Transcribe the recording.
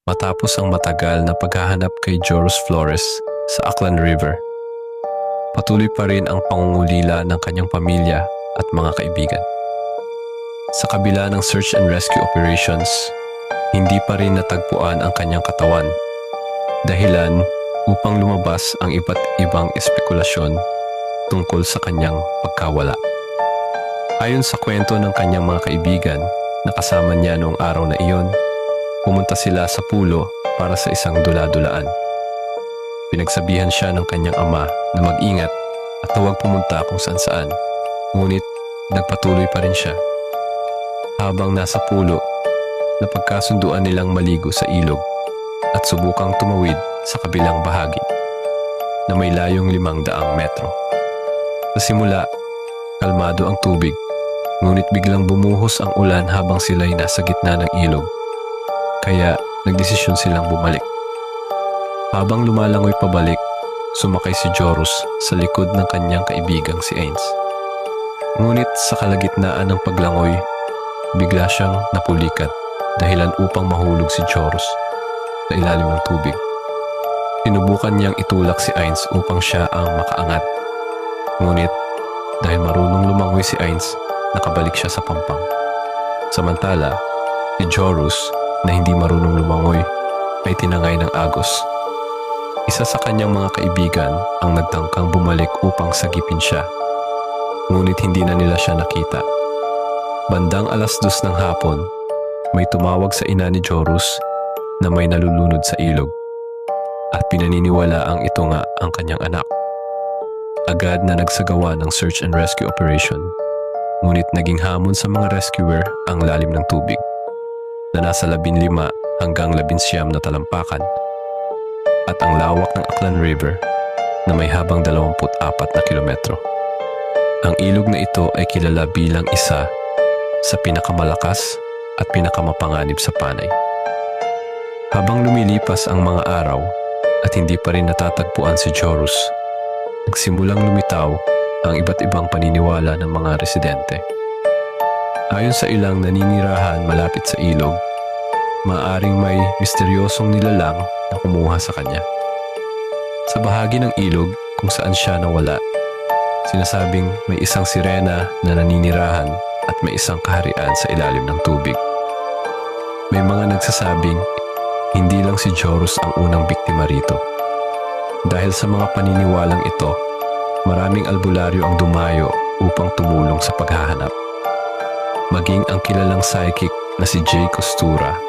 matapos ang matagal na paghahanap kay Joros Flores sa Aklan River. Patuloy pa rin ang pangungulila ng kanyang pamilya at mga kaibigan. Sa kabila ng search and rescue operations, hindi pa rin natagpuan ang kanyang katawan. Dahilan upang lumabas ang iba't ibang espekulasyon tungkol sa kanyang pagkawala. Ayon sa kwento ng kanyang mga kaibigan na kasama niya noong araw na iyon, pumunta sila sa pulo para sa isang dula-dulaan. Pinagsabihan siya ng kanyang ama na mag-ingat at huwag pumunta kung saan-saan, ngunit nagpatuloy pa rin siya. Habang nasa pulo, napagkasunduan nilang maligo sa ilog at subukang tumawid sa kabilang bahagi na may layong 500 metro. Sa simula, kalmado ang tubig, ngunit biglang bumuhos ang ulan habang sila'y nasa gitna ng ilog. Kaya nagdesisyon silang bumalik. Habang lumalangoy pabalik, sumakay si Joros sa likod ng kanyang kaibigang si Ains. Ngunit sa kalagitnaan ng paglangoy, bigla siyang napulikat dahilan upang mahulog si Joros sa ilalim ng tubig. Sinubukan niyang itulak si Ains upang siya ang makaangat. Ngunit dahil marunong lumangoy si Ains, nakabalik siya sa pampang. Samantala, si Joros na hindi marunong lumangoy ay tinangay ng agos. Isa sa kanyang mga kaibigan ang nagtangkang bumalik upang sagipin siya. Ngunit hindi na nila siya nakita. Bandang 2:00 ng hapon, may tumawag sa ina ni Joros na may nalulunod sa ilog at pinaniniwalaang ito nga ang kanyang anak. Agad na nagsagawa ng search and rescue operation, ngunit naging hamon sa mga rescuer ang lalim ng tubig na nasa 15 hanggang 19 na talampakan at ang lawak ng Aklan River na may habang 24 na kilometro. Ang ilog na ito ay kilala bilang isa sa pinakamalakas at pinakamapanganib sa Panay. Habang lumilipas ang mga araw at hindi pa rin natatagpuan si Joros, nagsimulang lumitaw ang iba't ibang paniniwala ng mga residente. Ayon sa ilang naninirahan malapit sa ilog, maaaring may misteryosong nilalang na kumuha sa kanya. Sa bahagi ng ilog kung saan siya nawala, sinasabing may isang sirena na naninirahan at may isang kaharian sa ilalim ng tubig. May mga nagsasabing hindi lang si Joros ang unang biktima rito. Dahil sa mga paniniwalang ito, maraming albularyo ang dumayo upang tumulong sa paghahanap. Maging ang kilalang psychic na si Jay Costura